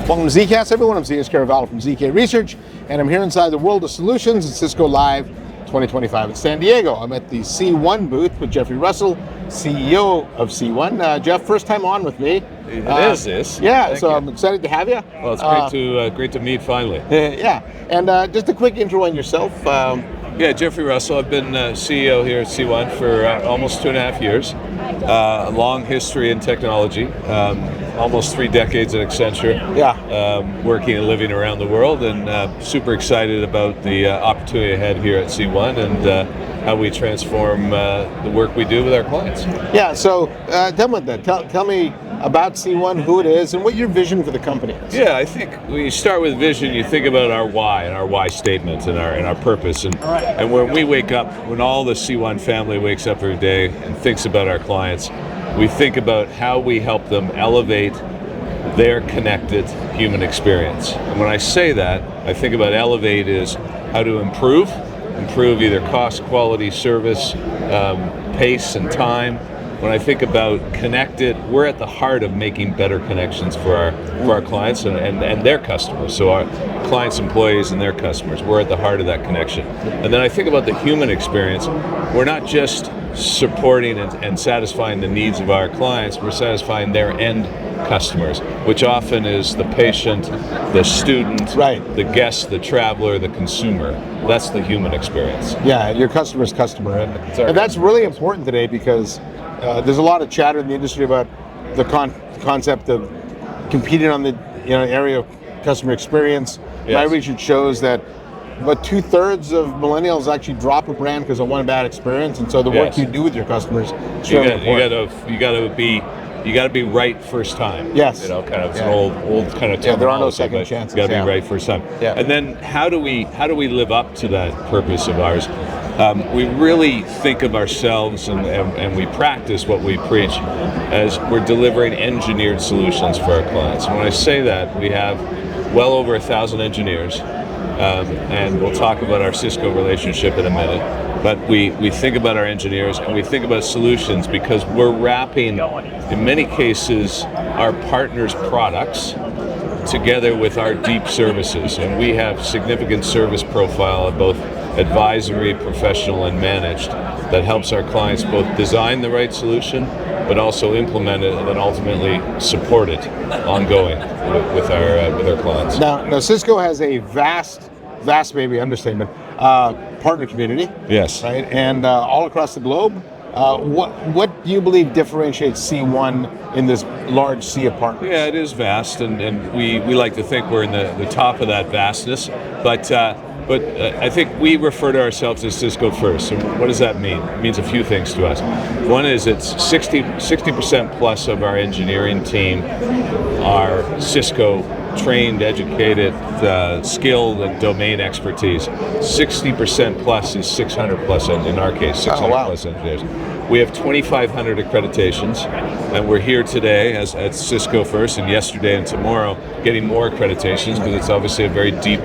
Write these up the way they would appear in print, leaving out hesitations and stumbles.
Welcome to ZKast, everyone. I'm ZKast Caravallo from ZK Research, and I'm here inside the World of Solutions at Cisco Live 2025 in San Diego. I'm at the C1 booth with Jeffrey Russell, CEO of C1. Jeff, first time on with me. It is this. Yeah, Thank so you. I'm excited to have you. Well, it's great to meet finally. Yeah, and just a quick intro on yourself. Yeah, Jeffrey Russell. I've been CEO here at C1 for almost 2.5 years. A long history in technology. Almost 3 decades at Accenture. Yeah. Working and living around the world, and super excited about the opportunity ahead here at C1 and how we transform the work we do with our clients. Yeah, so tell me that. Tell me about C1, who it is, and what your vision for the company is. Yeah, I think when you start with vision, you think about our why and our why statement and our purpose. And when we wake up, when all the C1 family wakes up every day and thinks about our clients, we think about how we help them elevate their connected human experience. And when I say that, I think about elevate is how to improve either cost, quality, service, pace, and time. When I think about connected, we're at the heart of making better connections for our clients and their customers. So our clients, employees, and their customers, we're at the heart of that connection. And then I think about the human experience. We're not just supporting and satisfying the needs of our clients, we're satisfying their end customers, which often is the patient, the student, right, the guest, the traveler, the consumer. That's the human experience. Yeah, your customer's customer. And that's really important today because there's a lot of chatter in the industry about the concept of competing on the area of customer experience. Yes. My research shows that about 2/3 of millennials actually drop a brand because of one bad experience, and so the work you do with your customers is really important. You got to be right first time. Yes. Kind of it's an old kind of terminology. Yeah, there are no second chances. You got to be right first time. Yeah. And then how do we live up to that purpose of ours? We really think of ourselves and we practice what we preach as we're delivering engineered solutions for our clients. And when I say that, we have well over 1,000 engineers. And we'll talk about our Cisco relationship in a minute, but we think about our engineers and we think about solutions because we're wrapping, in many cases, our partners' products together with our deep services. And we have significant service profile of both advisory, professional, and managed that helps our clients both design the right solution, but also implement it and then ultimately support it ongoing with our clients. Now Cisco has a vast maybe understatement, partner community. Yes. Right, and all across the globe. What do you believe differentiates C1 in this large sea of partners? Yeah, it is vast, and we like to think we're in the top of that vastness, but I think we refer to ourselves as Cisco first. And what does that mean? It means a few things to us. One is it's 60% plus of our engineering team are Cisco trained, educated, skilled, and domain expertise. 60% plus is 600 plus, in our case, 600 plus engineers. We have 2,500 accreditations, and we're here today at Cisco first, and yesterday and tomorrow getting more accreditations because it's obviously a very deep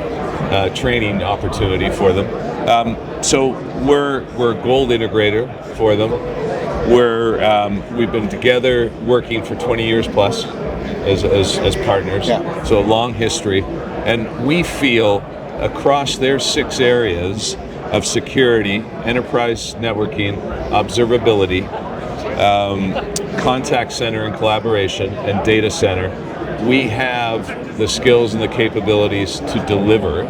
training opportunity for them. So we're a gold integrator for them. We've been together working for 20 years plus as partners. Yeah. So a long history, and we feel across their 6 areas of security, enterprise networking, observability, contact center and collaboration, and data center, we have the skills and the capabilities to deliver,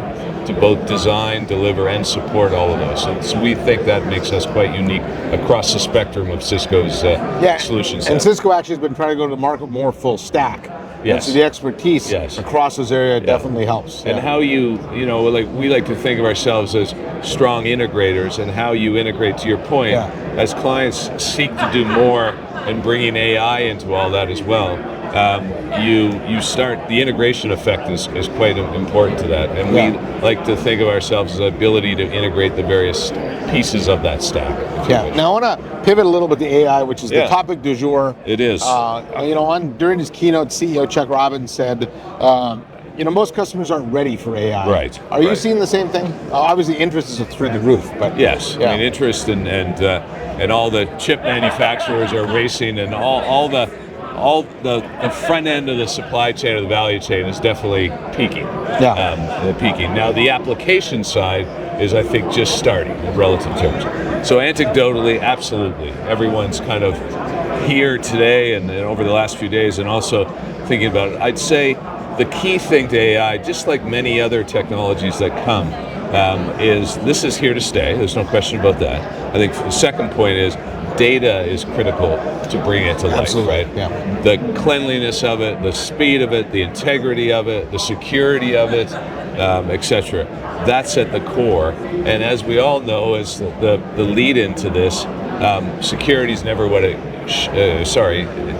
to both design, deliver, and support all of those. So we think that makes us quite unique across the spectrum of Cisco's solution set. And Cisco actually has been trying to go to the market more full stack. Yes. And so the expertise across this area definitely helps. And how we like to think of ourselves as strong integrators, and how you integrate, to your point, as clients seek to do more and bringing AI into all that as well. You start, the integration effect is quite important to that, and we like to think of ourselves as the ability to integrate the various pieces of that stack. Yeah. Now I want to pivot a little bit to AI, which is the topic du jour. It is. During his keynote, CEO Chuck Robbins said, most customers aren't ready for AI. Right. Are you seeing the same thing? Obviously, interest is through the roof, but yes. I mean, interest and all the chip manufacturers are racing, and all the all the front end of the supply chain or the value chain is definitely peaking. Peaking. Now the application side is, I think, just starting in relative terms. So anecdotally, absolutely, everyone's kind of here today and over the last few days, and also thinking about it. I'd say the key thing to AI, just like many other technologies that come, is this is here to stay. There's no question about that. I think the second point is data is critical to bring it to life. Absolutely. Right? Yeah. The cleanliness of it, the speed of it, the integrity of it, the security of it, etc. That's at the core. And as we all know, as the lead into this, security is never what it.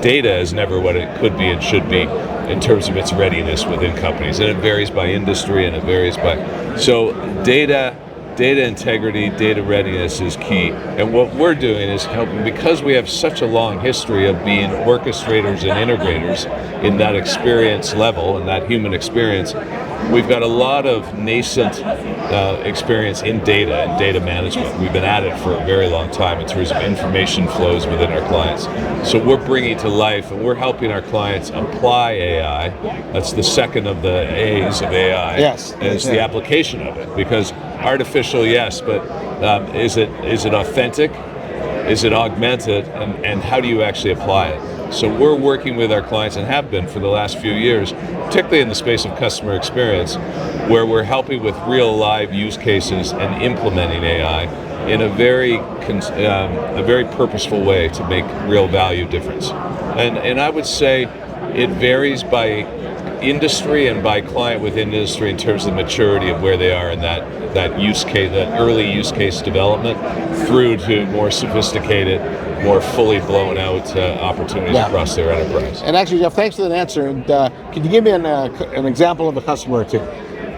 Data is never what it could be and should be in terms of its readiness within companies, and it varies by industry and it varies by. So data integrity, data readiness is key. And what we're doing is helping, because we have such a long history of being orchestrators and integrators in that experience level and that human experience. We've got a lot of nascent experience in data and data management. We've been at it for a very long time in terms of information flows within our clients. So we're bringing to life and we're helping our clients apply AI. That's the second of the A's of AI. Yes. And it's the application of it, because artificial, yes, but is it authentic? Is it augmented? And how do you actually apply it? So we're working with our clients and have been for the last few years, particularly in the space of customer experience, where we're helping with real live use cases and implementing AI in a very purposeful way to make real value difference. And I would say it varies by industry and by client within industry in terms of the maturity of where they are in that use case, that early use case development, through to more sophisticated, more fully blown out opportunities across their enterprise. And actually, Jeff, thanks for that answer. And could you give me an example of a customer or two?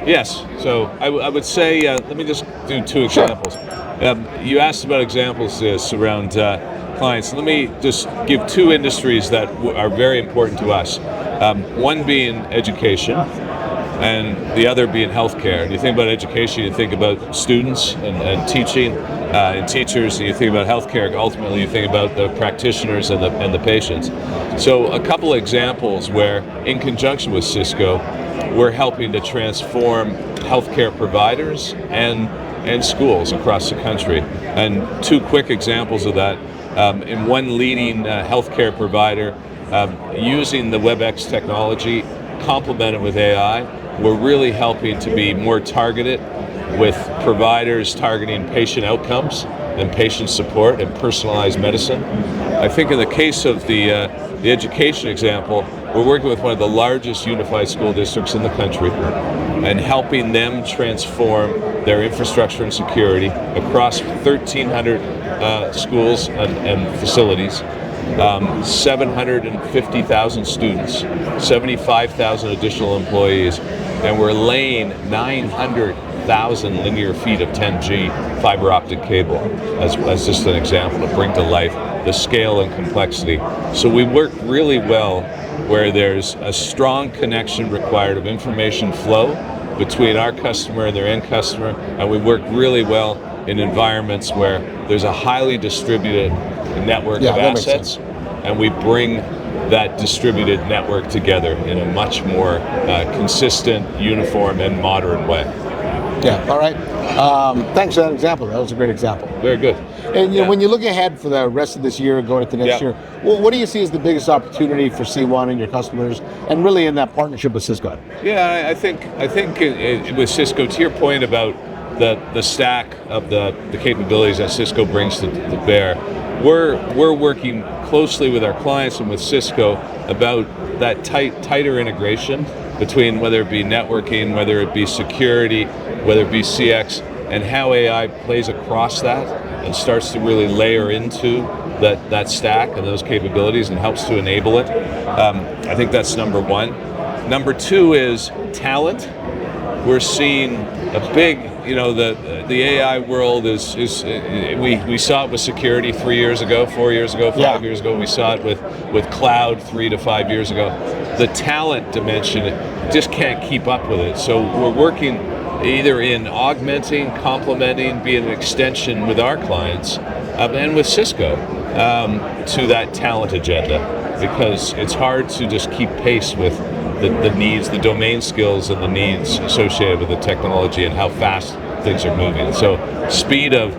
Yes. So I would say, let me just do two examples. Sure. You asked about examples around clients. Let me just give two industries that are very important to us. One being education, and the other being healthcare. And you think about education, you think about students and teaching and teachers, and you think about healthcare, ultimately you think about the practitioners and the patients. So a couple of examples where, in conjunction with Cisco, we're helping to transform healthcare providers and schools across the country. And two quick examples of that. In one leading healthcare provider, using the Webex technology, complemented with AI, we're really helping to be more targeted with providers targeting patient outcomes and patient support and personalized medicine. I think in the case of the education example, we're working with one of the largest unified school districts in the country and helping them transform their infrastructure and security across 1,300 schools and facilities. 750,000 students, 75,000 additional employees, and we're laying 900,000 linear feet of 10G fiber optic cable as just an example to bring to life the scale and complexity. So we work really well where there's a strong connection required of information flow between our customer and their end customer, and we work really well in environments where there's a highly distributed network of assets, and we bring that distributed network together in a much more consistent, uniform, and modern way. Yeah, all right. Thanks for that example. That was a great example. Very good. And when you look ahead for the rest of this year, going into next year, what do you see as the biggest opportunity for C1 and your customers, and really in that partnership with Cisco? Yeah, I think with Cisco, to your point about the stack of the capabilities that Cisco brings to bear, we're working closely with our clients and with Cisco about that tighter integration between whether it be networking, whether it be security, whether it be CX, and how AI plays across that and starts to really layer into that stack and those capabilities and helps to enable it. I think that's number one. Number two is talent. We're seeing a big, the AI world is we saw it with security 3 years ago, 4 years ago, 5 years ago. We saw it with cloud 3 to 5 years ago. The talent dimension just can't keep up with it. So we're working either in augmenting, complementing, being an extension with our clients, and with Cisco to that talent agenda, because it's hard to just keep pace with the needs, the domain skills and the needs associated with the technology and how fast things are moving. So speed of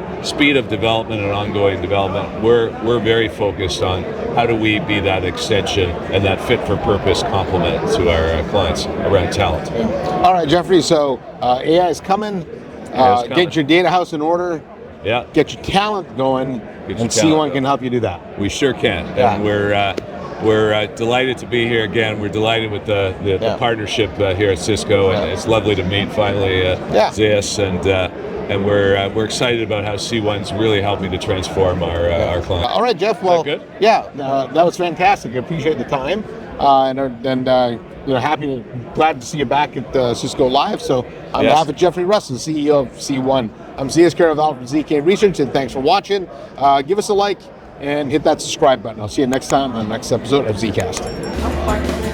development and ongoing development, we're very focused on how do we be that extension and that fit for purpose complement to our clients around talent. All right, Jeffrey, so AI is coming. Get your data house in order. Yeah. Get your talent going, and C1 can help you do that. We sure can. Yeah. And we're delighted to be here again. We're delighted with the partnership here at Cisco, and it's lovely to meet finally ZKast, and we're excited about how C1's really helping to transform our clients. All right, Jeff. Well, good? Yeah, that was fantastic. I appreciate the time, glad to see you back at Cisco Live. So on behalf of Jeffrey Russell, CEO of C1, I'm ZKast from ZK Research, and thanks for watching. Give us a like and hit that subscribe button. I'll see you next time on the next episode of ZKast.